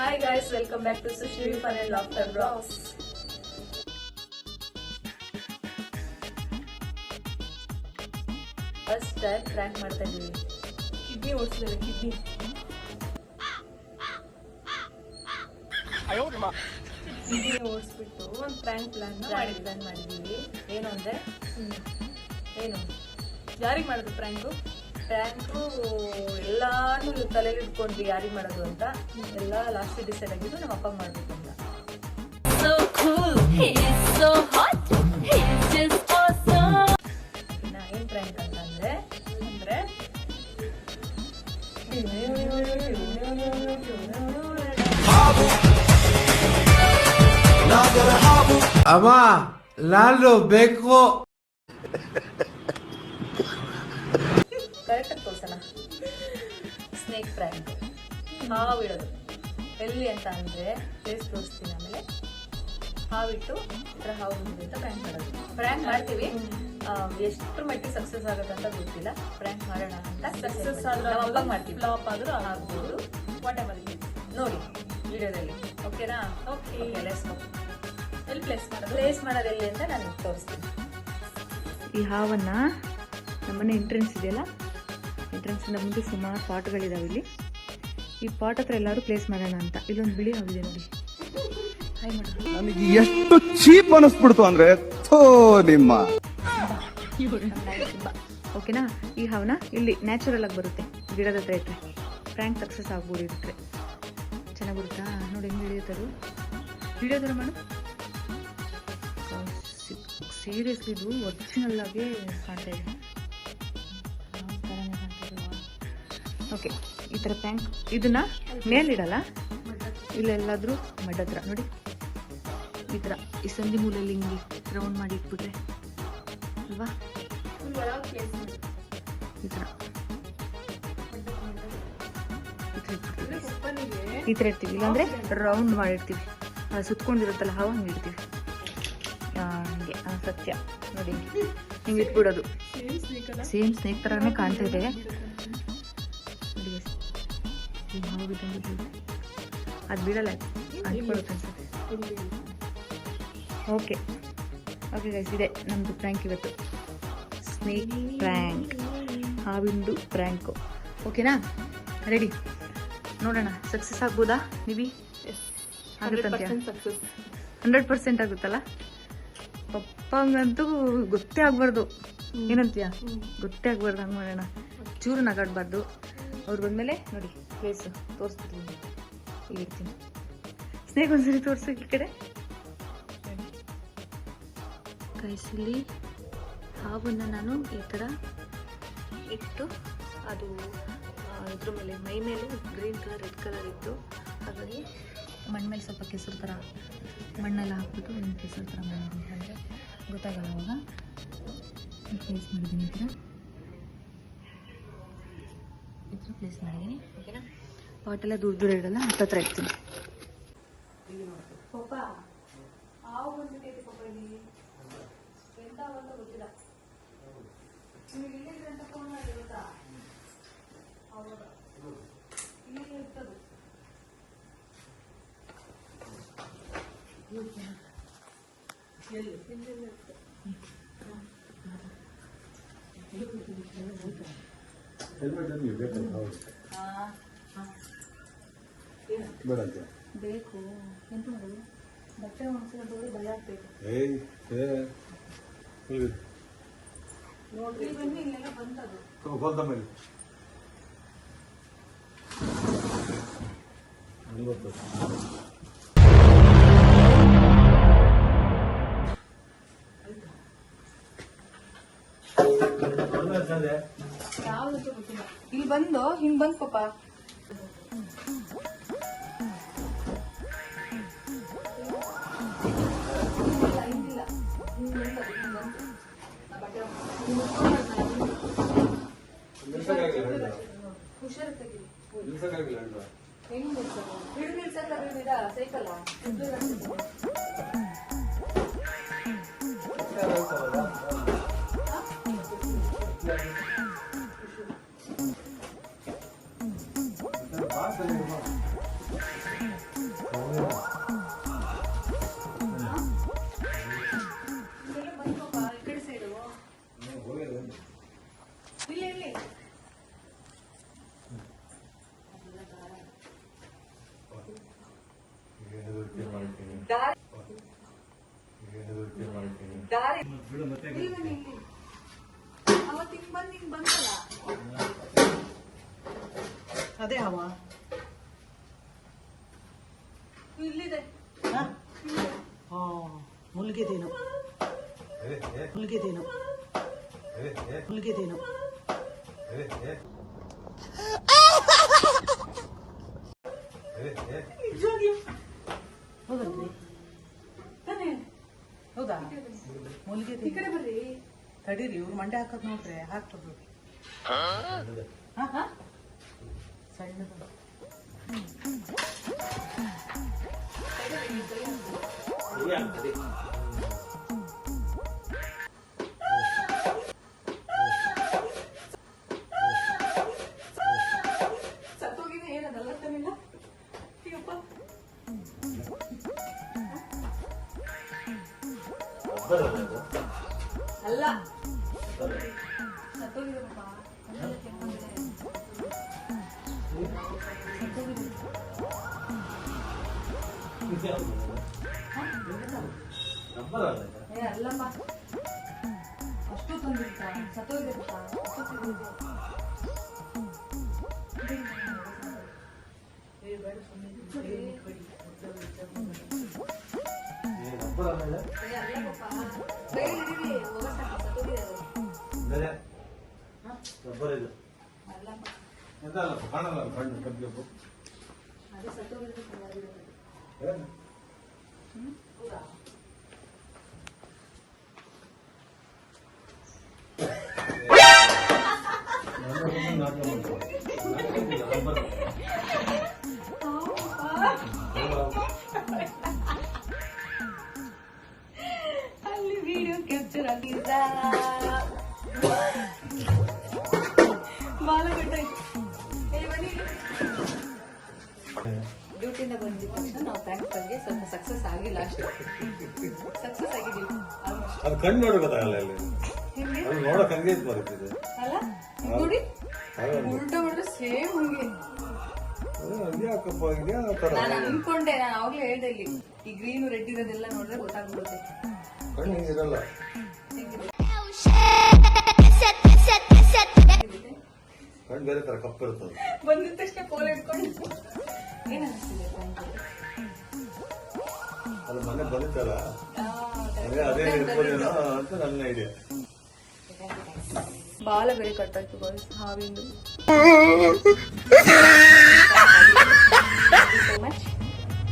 Hi guys, welcome back to Sushi Fun and Laughter Vlogs. First time prank ಮಾಡ್ತಾ ಇದೀವಿ. Kidney ಓಡಿಸಿದ್ದಾರೆ kidney ಓಡಿಸ್ಬಿಟ್ಟು ಒಂದು prank plan ಮಾಡಿದ್ದೀವಿ. ಏನು ಅಂದ್ರೆ ಏನು ಯಾರಿಗೆ ಮಾಡೋದು ಪ್ರ್ಯಾಂಕು ಎಲ್ಲಾನು ತಲೆಗೆ ಇಟ್ಕೊಂಡ್ವಿ ಯಾರಿಗೆ ಮಾಡೋದು ಅಂತ. ಎಲ್ಲ ಲಾಸ್ಟ್ ಡಿಸೈಡ್ ಆಗಿದ್ದು ನಮ್ಮ ಅಪ್ಪ ಮಾಡ್ಬೇಕು ಅಂತ. ಇನ್ನ ಏನ್ ಪ್ರ್ಯಾಂಕ್ ಅಂತಂದ್ರೆ ಅಮ್ಮ ನಾನು ಬೇಕು ಕರೆಕ್ಟಾಗಿ ತೋರ್ಸೋಣ. ಸ್ನೇಕ್ ಪ್ರ್ಯಾಂಕ್ ಹಾವಿಡೋದು ಎಲ್ಲಿ ಅಂತ ಅಂದ್ರೆ ಪ್ಲೇಸ್ ತೋರಿಸ್ತೀನಿ. ಆಮೇಲೆ ಹಾವಿಟ್ಟು ಹಾವು ಬಂದಿದೆ ಅಂತ ಪ್ರ್ಯಾಂಕ್ ಮಾಡ್ತೀವಿ. ಎಷ್ಟು ಮಟ್ಟಿಗೆ ಸಕ್ಸಸ್ ಆಗುತ್ತೆ ಅಂತ ಗೊತ್ತಿಲ್ಲ. ಪ್ರ್ಯಾಂಕ್ ಮಾಡೋಣ ಅಂತ ಸಕ್ಸಸ್ ಆದ್ರೆ ಮಾಡ್ತೀವಿ, ಫ್ಲಾಪ್ ಆದ್ರೂ ಆಗ್ಬೋದು. ವಾಟ್ ಎವರ್ ನೋಡಿ ವಿಡಿಯೋದಲ್ಲಿ. ಓಕೆನಾ? Okay, let's go. ಎಲ್ಲಿ ಪ್ಲೇಸ್ ಮಾಡೋದು ಎಲ್ಲಿ ಅಂತ ನಾನು ತೋರಿಸ್ತೀನಿ. ಈ ಹಾವನ್ನ ನಮ್ಮನೆ ಎಂಟ್ರೆನ್ಸ್ ಇದೆಯಲ್ಲ, ಎಂಟ್ರೆನ್ಸಿಂದ ಮುಂದೆ ಸುಮಾರು ಪಾಟ್ಗಳಿದಾವೆ. ಇಲ್ಲಿ ಈ ಪಾಟ್ ಹತ್ರ ಎಲ್ಲರೂ ಪ್ಲೇಸ್ ಮಾಡೋಣ ಅಂತ. ಇಲ್ಲೊಂದು ಬಿಳಿ ಹಾವಿದೆ ನೋಡಿ. ಹಾಯ್ ಮಾಡೋದು ನನಗೆ ಎಷ್ಟು ಚೀಪ್ ಅನಿಸ್ಬಿಡ್ತು ಅಂದ್ರೆ ನಿಮ್ಮ ಓಕೆನಾ. ಈ ಹಾವನ್ನ ಇಲ್ಲಿ ನ್ಯಾಚುರಲ್ ಆಗಿ ಬರುತ್ತೆ, ಗಿಡದ ಹತ್ರ ಇಟ್ಟರೆ ಪ್ರ್ಯಾಂಕ್ ಸಕ್ಸಸ್ ಆಗ್ಬೋದು. ಇಟ್ಟರೆ ಚೆನ್ನಾಗಿ ಬರುತ್ತಾ ನೋಡಿ. ಹೆಂಗೆ ಹಿಡಿಯುತ್ತದು ವಿಡಿಯೋ ಥರ ಮಾಡು. ಸೀರಿಯಸ್ಲಿ ಇದು ಒರಿಜಿನಲ್ ಆಗಿ ಕಾಣ್ತಾ ಇದೆ. ಓಕೆ, ಈ ಥರ ಪ್ಯಾಂಕ್ ಇದನ್ನ ಮೇಲಿಡಲ್ಲ, ಇಲ್ಲೆಲ್ಲಾದ್ರೂ ಮಡ್ ಹತ್ರ ನೋಡಿ. ಈ ಥರ ಈ ಸಂಧಿ ಮೂಲೆಯಲ್ಲಿ ಹಿಂಗೆ ರೌಂಡ್ ಮಾಡಿ ಇಟ್ಬಿಟ್ರೆ ಅಲ್ವಾ, ಈ ಥರ ಇರ್ತೀವಿ. ಇಲ್ಲಾಂದ್ರೆ ರೌಂಡ್ ಮಾಡಿರ್ತೀವಿ, ಸುತ್ಕೊಂಡಿರುತ್ತಲ್ಲ ಹಾವು ಹಂಗೆ ಇಡ್ತೀವಿ. ಹಂಗೆ ಸತ್ಯ ನೋಡಿ, ಹಿಂಗೆ ಇಟ್ಬಿಡೋದು. ಸೇಮ್ ಸ್ನೇಕ್ ಥರನೇ ಕಾಣ್ತಾ ಇದೆ. ಅದು ಬಿಡಲ್ಲ, ಅಂಟ್ಕೊಳುತ್ತೆ ಅನ್ಸುತ್ತೆ. ಓಕೆ ಓಕೆ ಗೈಸ್, ಇದೆ ನಮ್ಮದು ಪ್ರ್ಯಾಂಕ್ ಇವತ್ತು. ಸ್ನೇಕ್ ಪ್ರ್ಯಾಂಕ್, ಹಾವಿಂದು ಪ್ರ್ಯಾಂಕು. ಓಕೆನಾ? ರೆಡಿ? ನೋಡೋಣ ಸಕ್ಸಸ್ ಆಗ್ಬೋದಾ? ನೀವಿ ಆಗುತ್ತಂತ 100% ಆಗುತ್ತಲ್ಲ. ಪಪ್ಪಂಗಂತೂ ಗೊತ್ತೇ ಆಗ್ಬಾರ್ದು. ಏನಂತೀಯ? ಗೊತ್ತೇ ಆಗ್ಬಾರ್ದು. ಹಂಗೆ ಮಾಡೋಣ, ಚೂರು ನಗಾಡ್ಬಾರ್ದು. ಅವ್ರು ಬಂದಮೇಲೆ ನೋಡಿ ಪ್ಲೇಸ್ ತೋರಿಸ್ಬಿಡ್ತೀನಿ. ಇಲ್ಲಿರ್ತೀನಿ. ಸ್ನೇಕ್ ಒಂದ್ಸರಿ ತೋರಿಸು ಈ ಕಡೆ. ಕೈಸಲ್ಲಿ ಹಾವನ್ನು ನಾನು ಈ ಥರ ಇಟ್ಟು, ಅದು ಇದ್ರ ಮೇಲೆ ಮೈ ಮೇಲೆ ಗ್ರೀನ್ ಕಲರ್ ರೆಡ್ ಕಲರ್ ಇತ್ತು. ಹಾಗಾಗಿ ಮಣ್ಣ ಮೇಲೆ ಸ್ವಲ್ಪ ಕೆಸರು ಥರ ಮಣ್ಣೆಲ್ಲ ಹಾಕ್ಬಿಟ್ಟು ಒಂದು ಕೆಸರು ಥರ ಮಾಡಿದ್ದೀನಿ. ಅಂದರೆ ಗೊತ್ತಾಗಲ್ಲ ಅವಾಗ. ಪ್ಲೇಸ್ ಮಾಡಿದ್ದೀನಿ ಈ ಥರ ಪ್ಲೇಸ್ ಮಾಡಿದ್ದೀನಿ. ಓಕೆನಾ? ಪಾಟೆಲ್ಲ ದೂರ ದೂರ ಇಡಲ್ಲ, ಹತ್ತತ್ರ ಇಡ್ತೀನಿ. ಗೊತ್ತಿಲ್ಲ ಬೇಕು. ಎಂತ ಮಾಡೋದು? ಬಟ್ಟೆ ಒಣಗಿಸ್ಕೊಂಡು ಭಯ ಆಗ್ಬೇಕು. ನೋಡ್ರಿ ಬನ್ನಿ, ಇಲ್ಲೆಲ್ಲ ಬಂದದು ಯಾವ್ದು ಗೊತ್ತಿಲ್ಲ. ಇಲ್ಲಿ ಬಂದು ಹಿಂಗ್ ಬಂದ್ ಪಾಪ ಹುಷಾರು ತೆಗೀರಿ. ಹೆಂಗ್ ಹಿಡಿದು ನಿಲ್ಸಕ್ಕಾಗಿದ್ದೀರಾ ಸೈಕಲ್? ಅವತ್ತು ಹಿಂಗ್ ಬಂದಲ್ಲ ಅದೇ ಹವ ಇಲ್ಲಿದೆ. ಮುಲ್ಗಿದೇನು ಮುಲ್ಗಿದೇನು ಮುಲ್ಗಿದೇನು ಹೌದಲ್ರಿ ಹೌದಾ ಮುಲ್ಗಿದೆ ಈ ಕಡೆ ಬರ್ರಿ. ತಡೀರಿ ಇವ್ರು ಮಂಡೆ ಹಾಕೋದ್ ನೋಡ್ರಿ ಹಾಕ್ತದ ಸಣ್ಣದು ಸತ್ತೋಗಿದೆ ಏನದಲ್ಲ ತಾನಿಲ್ಲ. ಅಯ್ಯಪ್ಪ ಅಲ್ಲ ಸತ್ತೋಗಿದೆಪ್ಪ. ಅಲ್ಲಮ್ಮ ಅಷ್ಟು ತಂದಿರ್ತ ಸತ್ತೋಗಿದೆಪ್ಪ. ಅಲ್ಲಿ ವಿಡಿಯೋ ಕ್ಯಾಪ್ಚರ್ ಆಗಿದ್ದ ಡ್ಯೂಟಿಯಿಂದ ಬಂದಿದ್ದ ತಕ್ಷಣ ನಾವು ಥ್ಯಾಂಕ್ಸ್ ಬಗ್ಗೆ ಸ್ವಲ್ಪ ಸಕ್ಸಸ್ ಆಗಿಲ್ಲ ಅಷ್ಟೇ. ಸಕ್ಸಸ್ ಆಗಿದ್ದೀವಿ ಆಲ್ಮೋಸ್ಟ್. ಅದು ಕಣ್ಣು ನೋಡೋದಾಗಲ್ಲ ಅಲ್ಲಿ ಹೆಂಗೆ ಅದು ನೋಡಕ್ ಹಂಗೆ ಇದು ಬರುತ್ತಿದೆ ಅಲ್ಲ ನೋಡಿ ಉಲ್ಟಾ ಮಾಡಿದ್ರೆ ಸೇಮ್ ಹಂಗೆ. ಹಂಗೆ ಯಾಕಪ್ಪ ಹಂಗೆ ಆ ಥರ ನಾನು ಅನ್ಕೊಂಡೆ, ನಾನು ಅವಾಗ್ಲೇ ಹೇಳ್ದೆ ಇಲ್ಲಿ ಈ ಗ್ರೀನು ರೆಡ್ ಇರೋದೆಲ್ಲ ನೋಡಿದ್ರೆ ಗೊತ್ತಾಗ್ಬಿಡುತ್ತೆ. ಕಣ್ಣು ಹಿಂಗಿರಲ್ಲ. ಕಣ್ಣು ಬೇರೆ ತರ ಕಪ್ಪಿರ್ತದೆ. ಬಂದಿದ ತಕ್ಷಣ ಕೋಲ್ ಹಿಡ್ಕೊಂಡು ಏನ್ ಅನಿಸ್ತಿದೆ ಅದು ಮನೆ ಬಂದಿತ್ತಲ್ಲ ಅದೇ ಇರ್ಬೋದೇನೋ ಅಂತ ನನ್ನ ಐಡಿಯಾ. ಬಾಲ ಬೇರೆ ಕಟ್ಟಾಯ್ತು ಬಾಯ್ಸ್ ಹಾವಿಂದು. So much.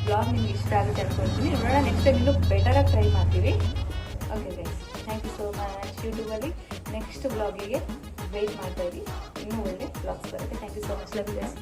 ಬ್ಲಾಗ್ ನಿಮ್ಗೆ ಇಷ್ಟ ಆಗುತ್ತೆ ಅನ್ಕೊಳ್ತೀನಿ. ನೋಡೋಣ ನೆಕ್ಸ್ಟ್ ಟೈಮ್ ಇನ್ನೂ ಬೆಟರಾಗಿ ಟ್ರೈ ಮಾಡ್ತೀವಿ. Okay guys, thank you so much. ಯೂಟ್ಯೂಬಲ್ಲಿ ನೆಕ್ಸ್ಟ್ ಬ್ಲಾಗಿಗೆ ವೆಯ್ಟ್ ಮಾಡ್ತಾ ಇರಿ. ಇನ್ನೂ ಒಳ್ಳೆ ಬ್ಲಾಗ್ಸ್ ಬರುತ್ತೆ. Thank you so much. Love you guys.